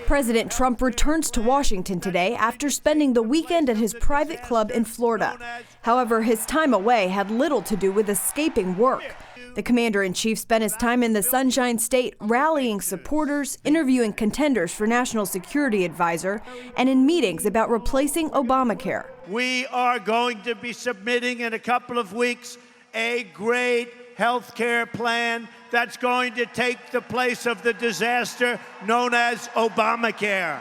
President Trump returns to Washington today after spending the weekend at his private club in Florida. However, his time away had little to do with escaping work. The commander-in-chief spent his time in the Sunshine State rallying supporters, interviewing contenders for National Security Advisor, and in meetings about replacing Obamacare. We are going to be submitting in a couple of weeks a great health care plan that's going to take the place of the disaster known as Obamacare.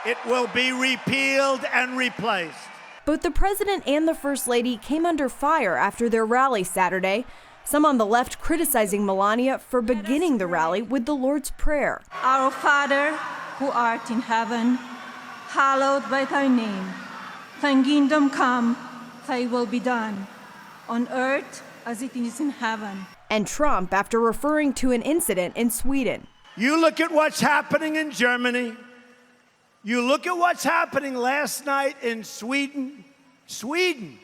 It will be repealed and replaced. Both the president and the first lady came under fire after their rally Saturday. Some on the left criticizing Melania for beginning the rally with the Lord's Prayer. Our Father, who art in heaven, hallowed be thy name. Thy kingdom come, thy will be done, on earth as it is in heaven. And Trump after referring to an incident in Sweden. You look at what's happening in Germany. You look at what's happening last night in Sweden. Sweden.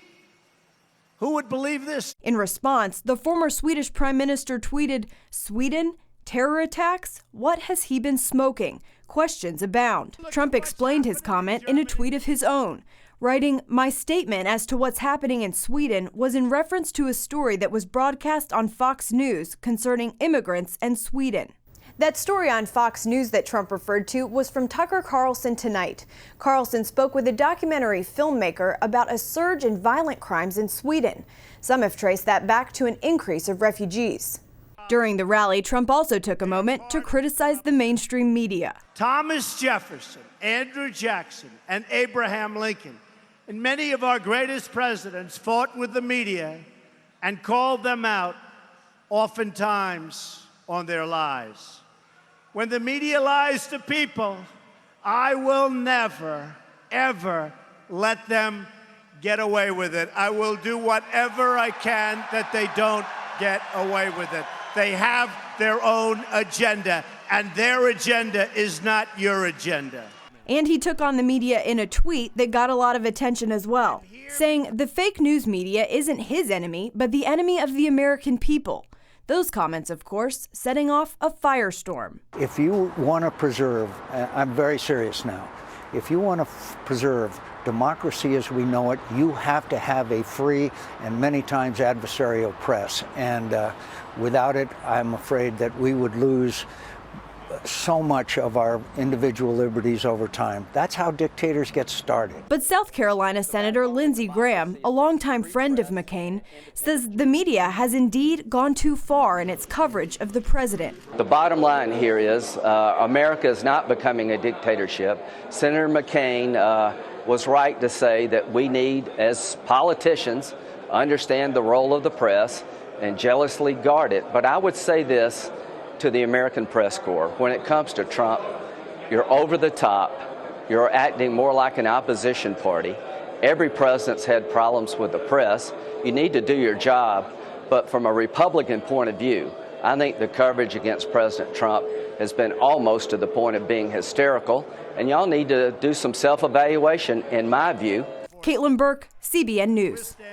Who would believe this? In response, the former Swedish prime minister tweeted, "Sweden? Terror attacks? What has he been smoking? Questions abound." Trump explained his comment in a tweet of his own, writing, "My statement as to what's happening in Sweden was in reference to a story that was broadcast on Fox News concerning immigrants and Sweden." That story on Fox News that Trump referred to was from Tucker Carlson tonight. Carlson spoke with a documentary filmmaker about a surge in violent crimes in Sweden. Some have traced that back to an increase of refugees. During the rally, Trump also took a moment to criticize the mainstream media. Thomas Jefferson, Andrew Jackson, and Abraham Lincoln, and many of our greatest presidents fought with the media and called them out, oftentimes on their lies. When the media lies to people, I will never, ever let them get away with it. I will do whatever I can that they don't get away with it. They have their own agenda, and their agenda is not your agenda. And he took on the media in a tweet that got a lot of attention as well, saying the fake news media isn't his enemy, but the enemy of the American people. Those comments, of course, setting off a firestorm. If you want to preserve, I'm very serious now, if you want to preserve democracy as we know it, you have to have a free and many times adversarial press. And without it, I'm afraid that we would lose so much of our individual liberties over time. That's how dictators get started. But South Carolina Senator Lindsey Graham, a longtime friend of McCain, says the media has indeed gone too far in its coverage of the president. The bottom line here is America is not becoming a dictatorship. Senator McCain was right to say that we need, as politicians, understand the role of the press and jealously guard it. But I would say this to the American press corps. When it comes to Trump, you're over the top. You're acting more like an opposition party. Every president's had problems with the press. You need to do your job. But from a Republican point of view, I think the coverage against President Trump has been almost to the point of being hysterical. And y'all need to do some self-evaluation, in my view. Caitlin Burke, CBN News.